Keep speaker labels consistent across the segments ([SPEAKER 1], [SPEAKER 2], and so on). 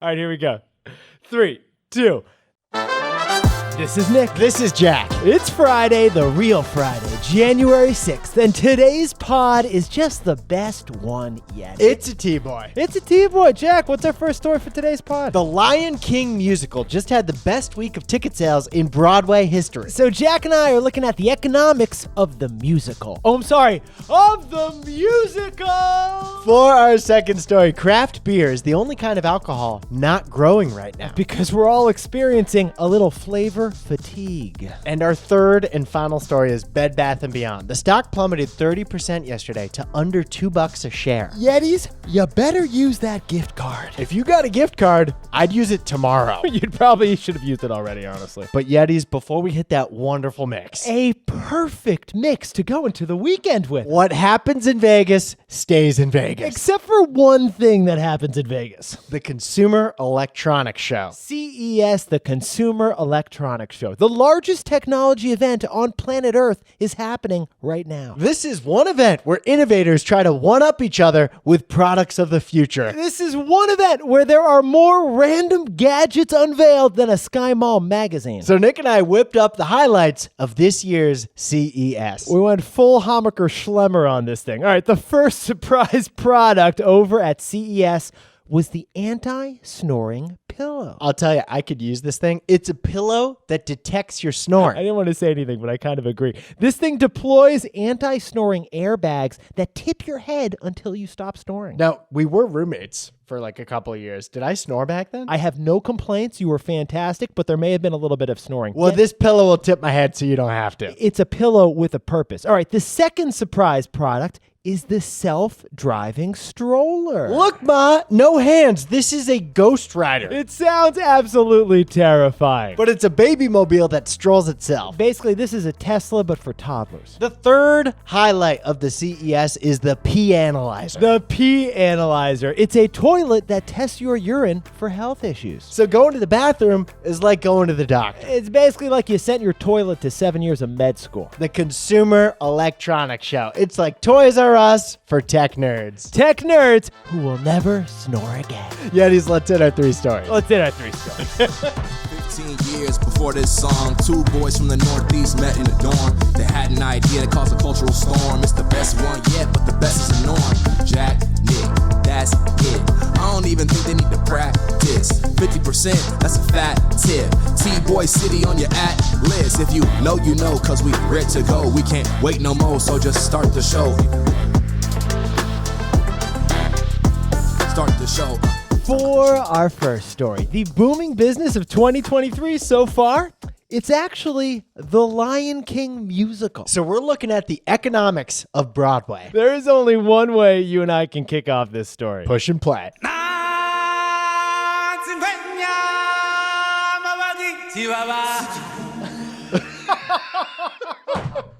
[SPEAKER 1] All right, here we go. 3, 2. This is Nick.
[SPEAKER 2] This is Jack.
[SPEAKER 1] It's Friday, the real Friday, January 6th, and today's pod is just the best one yet.
[SPEAKER 2] It's a T-Boy.
[SPEAKER 1] It's a T-Boy. Jack, what's our first story for today's pod?
[SPEAKER 2] The Lion King musical just had the best week of ticket sales in Broadway history.
[SPEAKER 1] So Jack and I are looking at the economics of the musical. Oh, I'm sorry, of the musical!
[SPEAKER 2] For our second story, craft beer is the only kind of alcohol not growing right now.
[SPEAKER 1] Because we're all experiencing a little flavor fatigue.
[SPEAKER 2] And our third and final story is Bed Bath & Beyond. The stock plummeted 30% yesterday to under $2 a share.
[SPEAKER 1] Yetis, you better use that gift card.
[SPEAKER 2] If you got a gift card, I'd use it tomorrow.
[SPEAKER 1] You probably should have used it already, honestly.
[SPEAKER 2] But Yetis, before we hit that wonderful mix.
[SPEAKER 1] A perfect mix to go into the weekend with.
[SPEAKER 2] What happens in Vegas stays in Vegas.
[SPEAKER 1] Except for one thing that happens in Vegas.
[SPEAKER 2] The Consumer Electronics Show.
[SPEAKER 1] CES, the Consumer Electronics Show. The largest technology event on planet Earth is happening right now.
[SPEAKER 2] This is one event where innovators try to one-up each other with products of the future.
[SPEAKER 1] This is one event where there are more random gadgets unveiled than a Sky Mall magazine.
[SPEAKER 2] So Nick and I whipped up the highlights of this year's CES.
[SPEAKER 1] We went full Hammacher Schlemmer on this thing. All right, the first surprise product over at CES was the anti-snoring pillow.
[SPEAKER 2] I'll tell you, I could use this thing. It's a pillow that detects your snoring.
[SPEAKER 1] I didn't want to say anything, but I kind of agree. This thing deploys anti-snoring airbags that tip your head until you stop snoring.
[SPEAKER 2] Now, we were roommates for like a couple of years. Did I snore back then?
[SPEAKER 1] I have no complaints. You were fantastic, but there may have been a little bit of snoring.
[SPEAKER 2] Well, this pillow will tip my head so you don't have to.
[SPEAKER 1] It's a pillow with a purpose. All right, the second surprise product is the self-driving stroller.
[SPEAKER 2] Look, Ma, no hands. This is a Ghost Rider.
[SPEAKER 1] It sounds absolutely terrifying.
[SPEAKER 2] But it's a baby mobile that strolls itself.
[SPEAKER 1] Basically, this is a Tesla, but for toddlers.
[SPEAKER 2] The third highlight of the CES is the pee analyzer.
[SPEAKER 1] The pee analyzer. It's a toilet that tests your urine for health issues.
[SPEAKER 2] So going to the bathroom is like going to the doctor.
[SPEAKER 1] It's basically like you sent your toilet to 7 years of med school.
[SPEAKER 2] The Consumer Electronics Show. It's like Toys R Us for tech nerds.
[SPEAKER 1] Tech nerds who will never snore again.
[SPEAKER 2] Yetis, let's hit our three stories.
[SPEAKER 1] Let's hit our three stories.
[SPEAKER 3] 15 years before this song, two boys from the Northeast met in the dorm. They had an idea that caused a cultural storm. It's the best one yet, but the best is the norm. Jack, Nick, that's it. I don't even think they need to practice. 50%, that's a fat tip. T-Boy City on your list. If you know, you know, cause we ready to go. We can't wait no more, so just start the show. Start the show.
[SPEAKER 1] For our first story, the booming business of 2023 so far, it's actually the Lion King musical.
[SPEAKER 2] So we're looking at the economics of Broadway.
[SPEAKER 1] There is only one way you and I can kick off this story.
[SPEAKER 2] Push and play.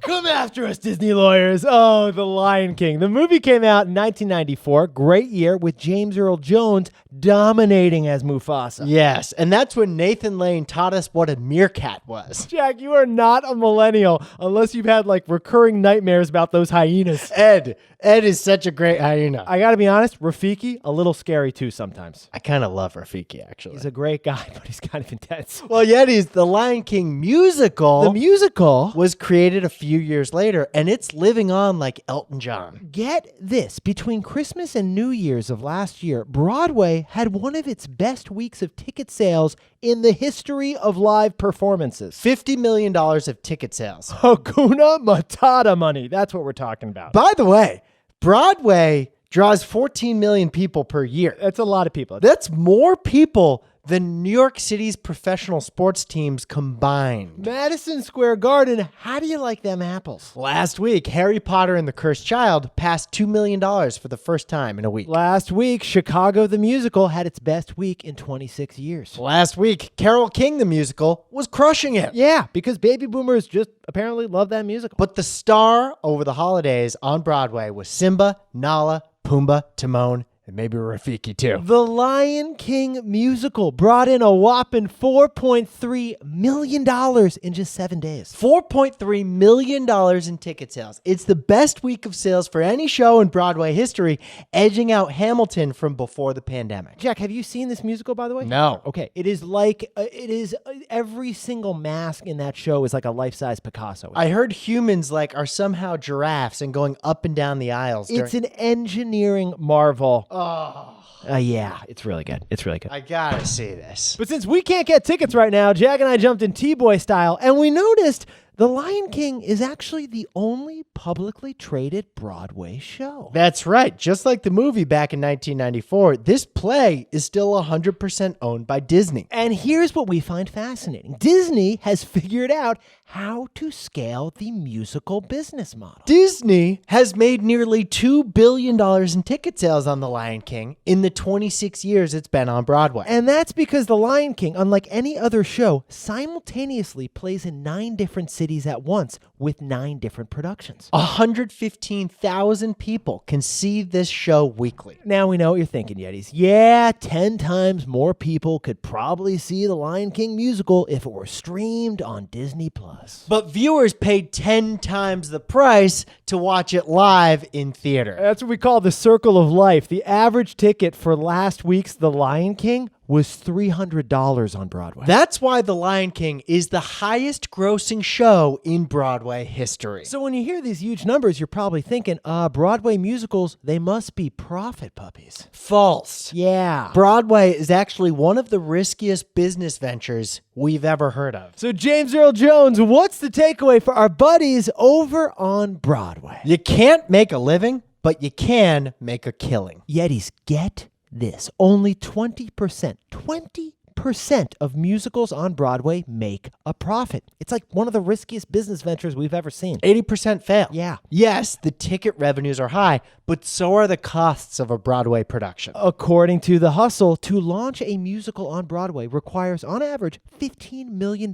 [SPEAKER 1] Come after us, Disney lawyers. Oh, The Lion King. The movie came out in 1994. Great year with James Earl Jones dominating as Mufasa.
[SPEAKER 2] Yes, and that's when Nathan Lane taught us what a meerkat was.
[SPEAKER 1] Jack, you are not a millennial unless you've had like recurring nightmares about those hyenas.
[SPEAKER 2] Ed is such a great hyena.
[SPEAKER 1] I gotta be honest, Rafiki, a little scary too sometimes.
[SPEAKER 2] I kind of love Rafiki, actually.
[SPEAKER 1] He's a great guy, but he's kind of intense.
[SPEAKER 2] Well, Yetis, the Lion King musical.
[SPEAKER 1] The musical
[SPEAKER 2] was created a few years later, and it's living on like Elton John.
[SPEAKER 1] Get this, between Christmas and New Year's of last year, Broadway had one of its best weeks of ticket sales in the history of live performances.
[SPEAKER 2] $50 million of ticket sales.
[SPEAKER 1] Hakuna Matata money. That's what we're talking about.
[SPEAKER 2] By the way, Broadway draws 14 million people per year.
[SPEAKER 1] That's a lot of people.
[SPEAKER 2] That's more people than New York City's professional sports teams combined.
[SPEAKER 1] Madison Square Garden, how do you like them apples?
[SPEAKER 2] Last week, Harry Potter and the Cursed Child passed $2 million for the first time in a week.
[SPEAKER 1] Last week, Chicago the Musical had its best week in 26 years.
[SPEAKER 2] Last week, Carole King the Musical was crushing it.
[SPEAKER 1] Yeah, because baby boomers just apparently love that musical.
[SPEAKER 2] But the star over the holidays on Broadway was Simba, Nala, Pumbaa, Timon, And maybe Rafiki too.
[SPEAKER 1] The Lion King musical brought in a whopping $4.3 million in just 7 days.
[SPEAKER 2] $4.3 million in ticket sales. It's the best week of sales for any show in Broadway history, edging out Hamilton from before the pandemic.
[SPEAKER 1] Jack, have you seen this musical, by the way?
[SPEAKER 2] No.
[SPEAKER 1] Okay, it is every single mask in that show is like a life-size Picasso.
[SPEAKER 2] I heard humans are somehow giraffes and going up and down the aisles.
[SPEAKER 1] It's an engineering marvel.
[SPEAKER 2] Oh,
[SPEAKER 1] Yeah, it's really good. It's really good.
[SPEAKER 2] I gotta see this.
[SPEAKER 1] But since we can't get tickets right now, Jack and I jumped in T-Boy style, and we noticed The Lion King is actually the only publicly traded Broadway show.
[SPEAKER 2] That's right. Just like the movie back in 1994, this play is still 100% owned by Disney.
[SPEAKER 1] And here's what we find fascinating. Disney has figured out how to scale the musical business model.
[SPEAKER 2] Disney has made nearly $2 billion in ticket sales on The Lion King in the 26 years it's been on Broadway.
[SPEAKER 1] And that's because The Lion King, unlike any other show, simultaneously plays in 9 different cities at once with 9 different productions.
[SPEAKER 2] 115,000 people can see this show weekly.
[SPEAKER 1] Now we know what you're thinking, Yetis. Yeah, 10 times more people could probably see The Lion King musical if it were streamed on Disney+.
[SPEAKER 2] But viewers paid 10 times the price to watch it live in theater.
[SPEAKER 1] That's what we call the circle of life. The average ticket for last week's The Lion King was $300 on Broadway.
[SPEAKER 2] That's why The Lion King is the highest grossing show in Broadway history.
[SPEAKER 1] So when you hear these huge numbers, you're probably thinking, Broadway musicals, they must be profit puppies.
[SPEAKER 2] False.
[SPEAKER 1] Yeah.
[SPEAKER 2] Broadway is actually one of the riskiest business ventures we've ever heard of.
[SPEAKER 1] So James Earl Jones, what's the takeaway for our buddies over on Broadway?
[SPEAKER 2] You can't make a living, but you can make a killing.
[SPEAKER 1] Yetis, get this. Only 20% of musicals on Broadway make a profit. It's like one of the riskiest business ventures we've ever seen.
[SPEAKER 2] 80% fail.
[SPEAKER 1] Yeah.
[SPEAKER 2] Yes, the ticket revenues are high, but so are the costs of a Broadway production.
[SPEAKER 1] According to The Hustle, to launch a musical on Broadway requires, on average, $15 million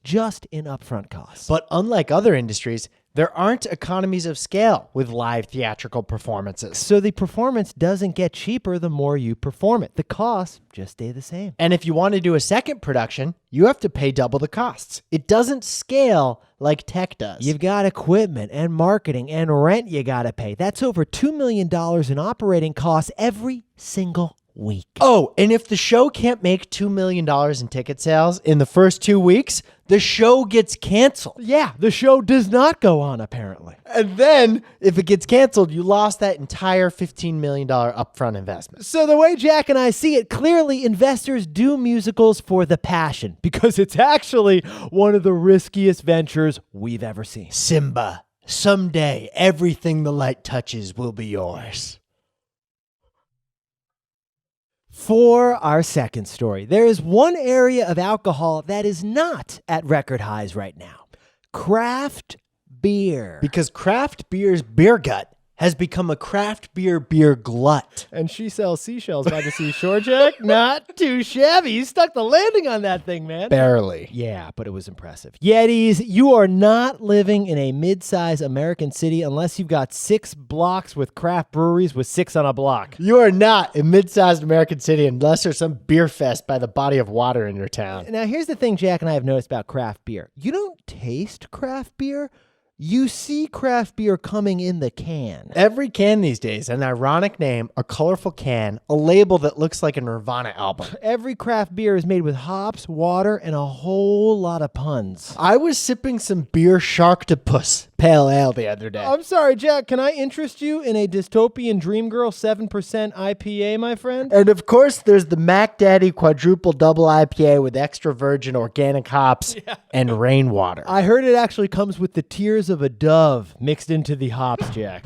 [SPEAKER 1] just in upfront costs.
[SPEAKER 2] But unlike other industries, there aren't economies of scale with live theatrical performances.
[SPEAKER 1] So the performance doesn't get cheaper the more you perform it. The costs just stay the same.
[SPEAKER 2] And if you want to do a second production, you have to pay double the costs. It doesn't scale like tech does.
[SPEAKER 1] You've got equipment and marketing and rent you got to pay. That's over $2 million in operating costs every single week.
[SPEAKER 2] Oh, and if the show can't make $2 million in ticket sales in the first 2 weeks, the show gets canceled.
[SPEAKER 1] Yeah, the show does not go on, apparently.
[SPEAKER 2] And then, if it gets canceled, you lost that entire $15 million upfront investment.
[SPEAKER 1] So the way Jack and I see it, clearly investors do musicals for the passion because it's actually one of the riskiest ventures we've ever seen.
[SPEAKER 2] Simba, someday everything the light touches will be yours.
[SPEAKER 1] For our second story, there is one area of alcohol that is not at record highs right now. Craft beer.
[SPEAKER 2] Because craft beer's beer gut has become a craft beer glut.
[SPEAKER 1] And she sells seashells by the seashore, Jack. Not too shabby. You stuck the landing on that thing, man.
[SPEAKER 2] Barely.
[SPEAKER 1] Yeah, but it was impressive. Yetis, you are not living in a mid-sized American city unless you've got 6 blocks with craft breweries with 6 on a block.
[SPEAKER 2] You are not a mid-sized American city unless there's some beer fest by the body of water in your town.
[SPEAKER 1] Now, here's the thing Jack and I have noticed about craft beer. You don't taste craft beer. You see craft beer coming in the can.
[SPEAKER 2] Every can these days, an ironic name, a colorful can, a label that looks like a Nirvana album.
[SPEAKER 1] Every craft beer is made with hops, water, and a whole lot of puns.
[SPEAKER 2] I was sipping some beer Sharktopus pale ale the other day.
[SPEAKER 1] I'm sorry, Jack. Can I interest you in a dystopian Dream Girl 7% IPA, my friend?
[SPEAKER 2] And of course, there's the Mac Daddy quadruple double IPA with extra virgin organic hops and rainwater.
[SPEAKER 1] I heard it actually comes with the tears of a dove mixed into the hops, Jack.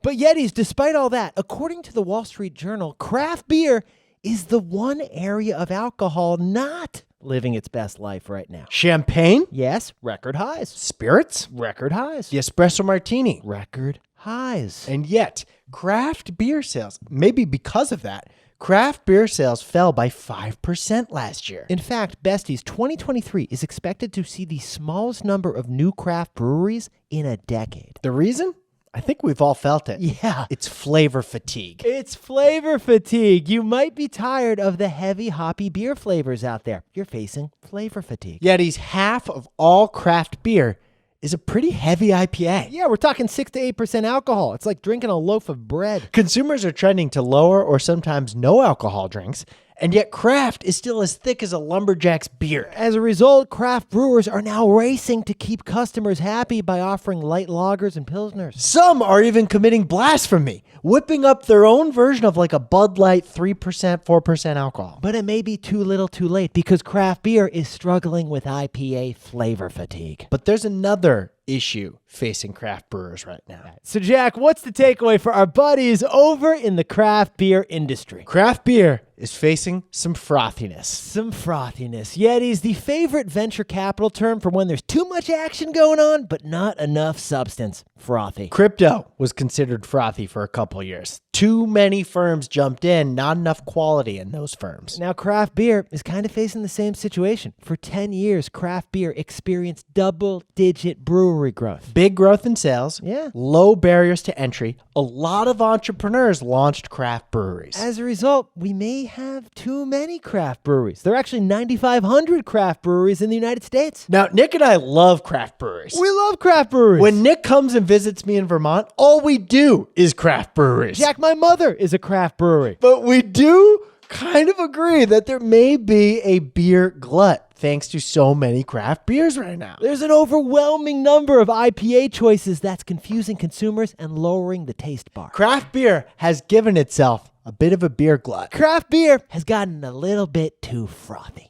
[SPEAKER 1] But Yetis, despite all that, according to the Wall Street Journal, craft beer is the one area of alcohol not living its best life right now.
[SPEAKER 2] Champagne?
[SPEAKER 1] Yes, record highs.
[SPEAKER 2] Spirits?
[SPEAKER 1] Record highs.
[SPEAKER 2] The espresso martini?
[SPEAKER 1] Record highs.
[SPEAKER 2] And yet, craft beer sales, maybe because of that, craft beer sales fell by 5% last year.
[SPEAKER 1] In fact, Besties, 2023 is expected to see the smallest number of new craft breweries in a decade.
[SPEAKER 2] The reason? I think we've all felt it.
[SPEAKER 1] Yeah.
[SPEAKER 2] It's flavor fatigue.
[SPEAKER 1] It's flavor fatigue. You might be tired of the heavy, hoppy beer flavors out there. You're facing flavor fatigue.
[SPEAKER 2] Yeti's half of all craft beer is a pretty heavy IPA.
[SPEAKER 1] Yeah, we're talking 6 to 8% alcohol. It's like drinking a loaf of bread.
[SPEAKER 2] Consumers are trending to lower or sometimes no alcohol drinks, and yet craft is still as thick as a lumberjack's beard.
[SPEAKER 1] As a result, craft brewers are now racing to keep customers happy by offering light lagers and pilsners.
[SPEAKER 2] Some are even committing blasphemy, whipping up their own version of like a Bud Light 3%, 4% alcohol.
[SPEAKER 1] But it may be too little too late because craft beer is struggling with IPA flavor fatigue.
[SPEAKER 2] But there's another issue facing craft brewers right now.
[SPEAKER 1] So, Jack, what's the takeaway for our buddies over in the craft beer industry?
[SPEAKER 2] Craft beer is facing some frothiness.
[SPEAKER 1] Some frothiness. Yeti's the favorite venture capital term for when there's too much action going on, but not enough substance. Frothy.
[SPEAKER 2] Crypto was considered frothy for a couple years. Too many firms jumped in, not enough quality in those firms.
[SPEAKER 1] Now, craft beer is kind of facing the same situation. For 10 years, craft beer experienced double-digit brewery growth.
[SPEAKER 2] Big growth in sales,
[SPEAKER 1] Yeah.
[SPEAKER 2] low barriers to entry. A lot of entrepreneurs launched craft breweries.
[SPEAKER 1] As a result, we may have too many craft breweries. There are actually 9,500 craft breweries in the United States.
[SPEAKER 2] Now, Nick and I love craft breweries.
[SPEAKER 1] We love craft breweries.
[SPEAKER 2] When Nick comes and visits me in Vermont, all we do is craft breweries.
[SPEAKER 1] Jack, my mother is a craft brewery.
[SPEAKER 2] But we do kind of agree that there may be a beer glut thanks to so many craft beers right now.
[SPEAKER 1] There's an overwhelming number of IPA choices that's confusing consumers and lowering the taste bar.
[SPEAKER 2] Craft beer has given itself a bit of a beer glut.
[SPEAKER 1] Craft beer has gotten a little bit too frothy.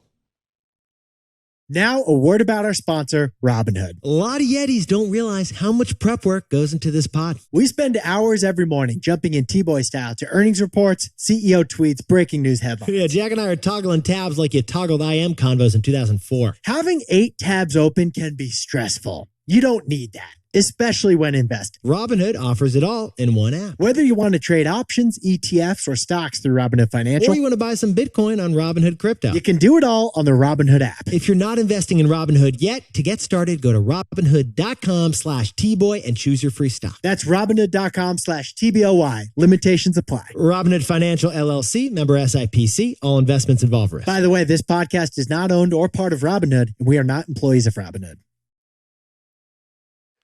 [SPEAKER 4] Now, a word about our sponsor, Robinhood.
[SPEAKER 5] A lot of Yetis don't realize how much prep work goes into this pod.
[SPEAKER 4] We spend hours every morning jumping in T-Boy style to earnings reports, CEO tweets, breaking news headlines.
[SPEAKER 5] Yeah, Jack and I are toggling tabs like you toggled IM convos in 2004.
[SPEAKER 4] Having 8 tabs open can be stressful. You don't need that, especially when investing.
[SPEAKER 5] Robinhood offers it all in one app.
[SPEAKER 4] Whether you want to trade options, ETFs, or stocks through Robinhood Financial,
[SPEAKER 5] Or you want to buy some Bitcoin on Robinhood Crypto.
[SPEAKER 4] you can do it all on the Robinhood app.
[SPEAKER 5] If you're not investing in Robinhood yet, to get started, go to Robinhood.com/Tboy and choose your free stock.
[SPEAKER 4] That's Robinhood.com/TBOY. Limitations apply.
[SPEAKER 5] Robinhood Financial LLC, member SIPC, all investments involve risk.
[SPEAKER 4] By the way, this podcast is not owned or part of Robinhood, and we are not employees of Robinhood.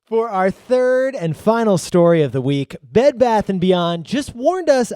[SPEAKER 1] For our third and final story of the week, Bed Bath & Beyond just warned us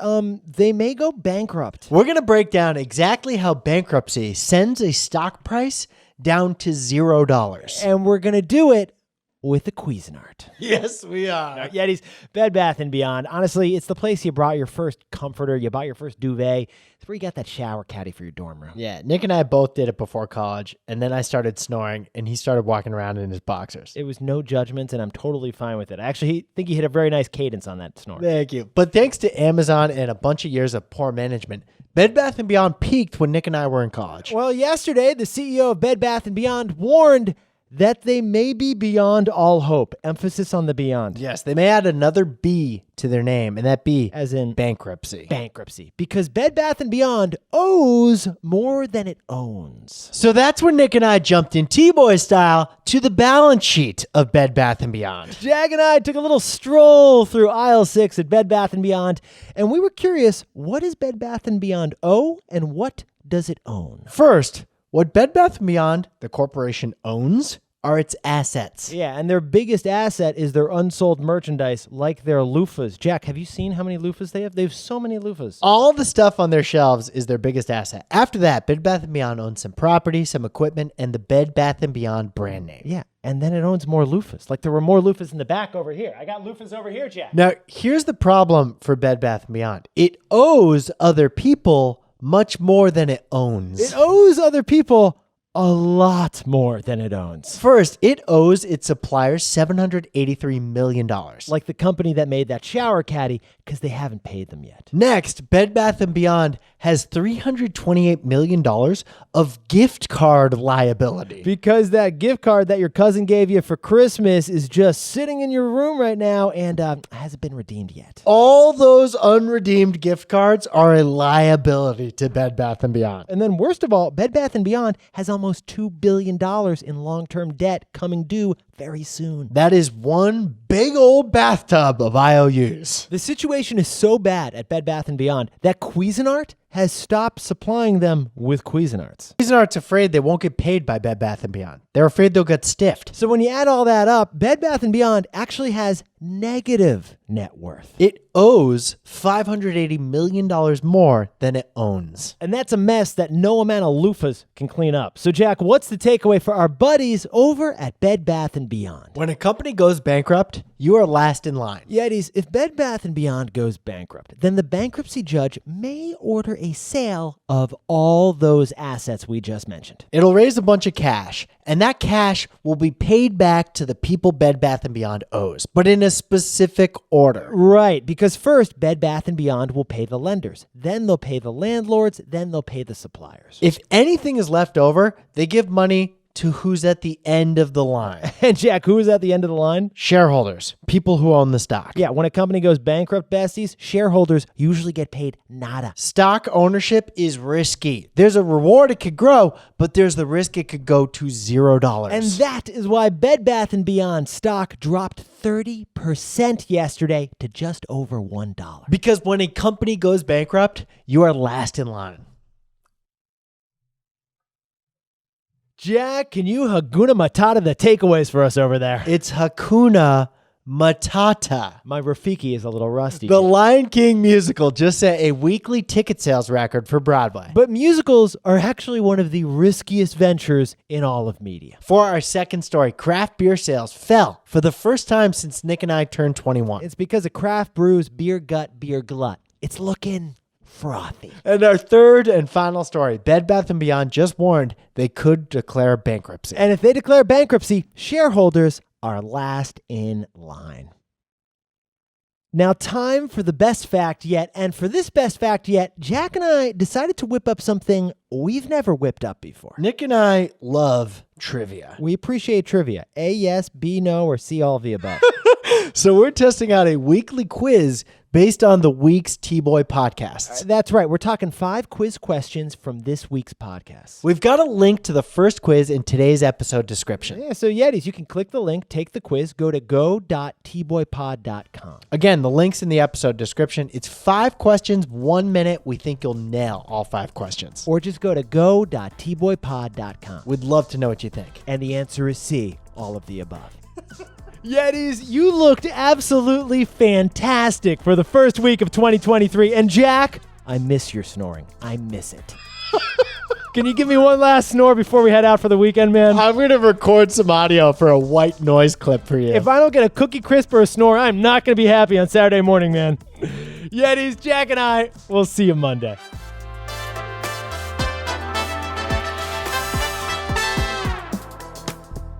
[SPEAKER 1] they may go bankrupt.
[SPEAKER 2] We're going to break down exactly how bankruptcy sends a stock price down to $0.
[SPEAKER 1] And we're going to do it with a Cuisinart.
[SPEAKER 2] Yes, we are.
[SPEAKER 1] Yeti's, Bed Bath & Beyond. Honestly, it's the place you brought your first comforter, you bought your first duvet. It's where you got that shower caddy for your dorm room.
[SPEAKER 2] Yeah, Nick and I both did it before college, and then I started snoring, and he started walking around in his boxers.
[SPEAKER 1] It was no judgments, and I'm totally fine with it. I actually think he hit a very nice cadence on that snore.
[SPEAKER 2] Thank you. But thanks to Amazon and a bunch of years of poor management, Bed Bath & Beyond peaked when Nick and I were in college.
[SPEAKER 1] Well, yesterday, the CEO of Bed Bath & Beyond warned that they may be beyond all hope. Emphasis on the beyond.
[SPEAKER 2] Yes, they may add another B to their name, and that B
[SPEAKER 1] As in
[SPEAKER 2] bankruptcy.
[SPEAKER 1] bankruptcy. Because Bed Bath & Beyond owes more than it owns.
[SPEAKER 2] So that's when Nick and I jumped in T-Boy style to the balance sheet of Bed Bath & Beyond.
[SPEAKER 1] Jack and I took a little stroll through aisle 6 at Bed Bath & Beyond, and we were curious, what does Bed Bath & Beyond owe, and what does it own?
[SPEAKER 2] First, what Bed Bath & Beyond, the corporation, owns are its assets.
[SPEAKER 1] Yeah, and their biggest asset is their unsold merchandise, like their loofahs. Jack, have you seen how many loofahs they have? They have so many loofahs.
[SPEAKER 2] All the stuff on their shelves is their biggest asset. After that, Bed Bath & Beyond owns some property, some equipment, and the Bed Bath & Beyond brand name.
[SPEAKER 1] Yeah, and then it owns more loofahs. Like there were more loofahs in the back over here. I got loofahs over here, Jack.
[SPEAKER 2] Now, here's the problem for Bed Bath & Beyond. It owes other people much more than it owns.
[SPEAKER 1] It owes other people a lot more than it owns.
[SPEAKER 2] First, it owes its suppliers $783 million.
[SPEAKER 1] Like the company that made that shower caddy, because they haven't paid them yet.
[SPEAKER 2] Next, Bed Bath & Beyond has $328 million of gift card liability.
[SPEAKER 1] Because that gift card that your cousin gave you for Christmas is just sitting in your room right now and hasn't been redeemed yet.
[SPEAKER 2] All those unredeemed gift cards are a liability to Bed Bath & Beyond.
[SPEAKER 1] And then worst of all, Bed Bath & Beyond has almost $2 billion in long-term debt coming due very soon.
[SPEAKER 2] That is one big old bathtub of IOUs.
[SPEAKER 1] The situation is so bad at Bed Bath & Beyond that Cuisinart has stopped supplying them with Cuisinarts.
[SPEAKER 2] Cuisinart's afraid they won't get paid by Bed Bath & Beyond. They're afraid they'll get stiffed.
[SPEAKER 1] So when you add all that up, Bed Bath & Beyond actually has negative net worth.
[SPEAKER 2] It owes $580 million more than it owns.
[SPEAKER 1] And that's a mess that no amount of loofahs can clean up. So Jack, what's the takeaway for our buddies over at Bed Bath & Beyond?
[SPEAKER 2] When a company goes bankrupt, you are last in line.
[SPEAKER 1] Yetis, if Bed Bath & Beyond goes bankrupt, then the bankruptcy judge may order a sale of all those assets we just mentioned.
[SPEAKER 2] It'll raise a bunch of cash, and that cash will be paid back to the people Bed Bath & Beyond owes, but in a specific order.
[SPEAKER 1] Right, because first, Bed Bath & Beyond will pay the lenders, then they'll pay the landlords, then they'll pay the suppliers.
[SPEAKER 2] If anything is left over, they give money to who's at the end of the line.
[SPEAKER 1] And Jack, who is at the end of the line?
[SPEAKER 2] Shareholders, people who own the stock.
[SPEAKER 1] Yeah, when a company goes bankrupt, besties, shareholders usually get paid nada.
[SPEAKER 2] Stock ownership is risky. There's a reward it could grow, but there's the risk it could go to $0.
[SPEAKER 1] And that is why Bed Bath & Beyond stock dropped 30% yesterday to just over $1.
[SPEAKER 2] Because when a company goes bankrupt, you are last in line.
[SPEAKER 1] Jack, can you Hakuna Matata the takeaways for us over there?
[SPEAKER 2] It's Hakuna Matata.
[SPEAKER 1] My Rafiki is a little rusty.
[SPEAKER 2] The Lion King musical just set a weekly ticket sales record for Broadway.
[SPEAKER 1] But musicals are actually one of the riskiest ventures in all of media.
[SPEAKER 2] For our second story, craft beer sales fell for the first time since Nick and I turned 21.
[SPEAKER 1] It's because of craft brews, beer gut, beer glut. It's looking frothy.
[SPEAKER 2] And our third and final story, Bed Bath & Beyond just warned they could declare bankruptcy.
[SPEAKER 1] And if they declare bankruptcy, shareholders are last in line. Now, time for the best fact yet. And for this best fact yet, Jack and I decided to whip up something we've never whipped up before.
[SPEAKER 2] Nick and I love trivia.
[SPEAKER 1] We appreciate trivia. A, yes, B, no, or C, all of the above.
[SPEAKER 2] So we're testing out a weekly quiz based on the week's T-Boy podcast.
[SPEAKER 1] That's right. We're talking 5 quiz questions from this week's podcast.
[SPEAKER 2] We've got a link to the first quiz in today's episode description.
[SPEAKER 1] Yeah, so Yetis, you can click the link, take the quiz, go to go.tboypod.com.
[SPEAKER 2] Again, the link's in the episode description. It's 5 questions, 1 minute. We think you'll nail all 5 questions.
[SPEAKER 1] Or just go to go.tboypod.com.
[SPEAKER 2] We'd love to know what you think.
[SPEAKER 1] And the answer is C, all of the above. Yetis, you looked absolutely fantastic for the first week of 2023. And Jack, I miss your snoring. I miss it. Can you give me one last snore before we head out for the weekend, man?
[SPEAKER 2] I'm going to record some audio for a white noise clip for you.
[SPEAKER 1] If I don't get a cookie crisp or a snore, I'm not going to be happy on Saturday morning, man. Yetis, Jack and I, we'll see you Monday.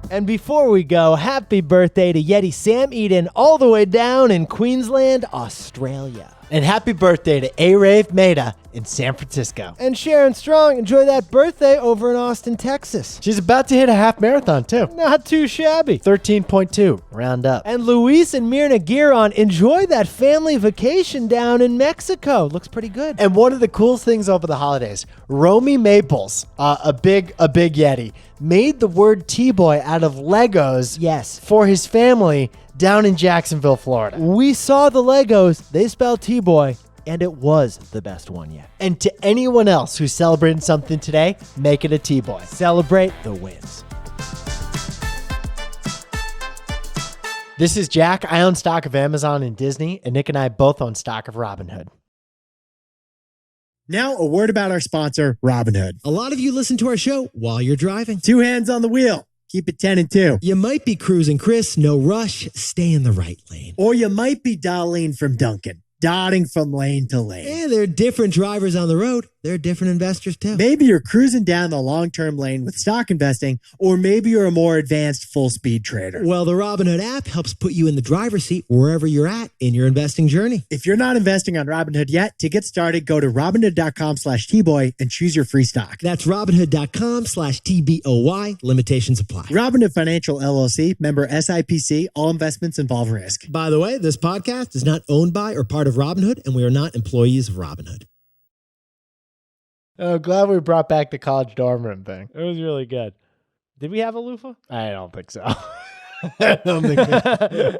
[SPEAKER 1] And before we go, happy birthday to Yeti Sam Eden all the way down in Queensland, Australia.
[SPEAKER 2] And happy birthday to A-Rave Maida in San Francisco.
[SPEAKER 1] And Sharon Strong, enjoy that birthday over in Austin, Texas.
[SPEAKER 2] She's about to hit a half marathon, too.
[SPEAKER 1] Not too shabby.
[SPEAKER 2] 13.2, round up.
[SPEAKER 1] And Luis and Mirna Giron, enjoy that family vacation down in Mexico. Looks pretty good.
[SPEAKER 2] And one of the coolest things over the holidays, Romy Maples, a big Yeti, made the word T-Boy out of Legos for his family down in Jacksonville, Florida.
[SPEAKER 1] We saw the Legos. They spelled T-Boy, and it was the best one yet.
[SPEAKER 2] And to anyone else who's celebrating something today, make it a T-Boy.
[SPEAKER 1] Celebrate the wins.
[SPEAKER 2] This is Jack. I own stock of Amazon and Disney, and Nick and I both own stock of Robinhood.
[SPEAKER 4] Now, a word about our sponsor, Robinhood.
[SPEAKER 5] A lot of you listen to our show while you're driving.
[SPEAKER 4] 2 hands on the wheel. Keep it 10 and 2.
[SPEAKER 5] You might be cruising, Chris. No rush. Stay in the right lane.
[SPEAKER 4] Or you might be Darlene from Duncan, dotting from lane to lane.
[SPEAKER 5] Yeah, there are different drivers on the road. they're different investors too.
[SPEAKER 4] Maybe you're cruising down the long-term lane with stock investing, or maybe you're a more advanced full-speed trader.
[SPEAKER 5] Well, the Robinhood app helps put you in the driver's seat wherever you're at in your investing journey.
[SPEAKER 4] If you're not investing on Robinhood yet, to get started, go to Robinhood.com/TBoy and choose your free stock.
[SPEAKER 5] That's Robinhood.com/TBOY. Limitations apply.
[SPEAKER 4] Robinhood Financial LLC, member SIPC. All investments involve risk.
[SPEAKER 5] By the way, this podcast is not owned by or part of Robinhood, and we are not employees of Robinhood.
[SPEAKER 2] Oh, glad we brought back the college dorm room thing.
[SPEAKER 1] It was really good. Did we have a loofah?
[SPEAKER 2] I don't think so. I don't think so.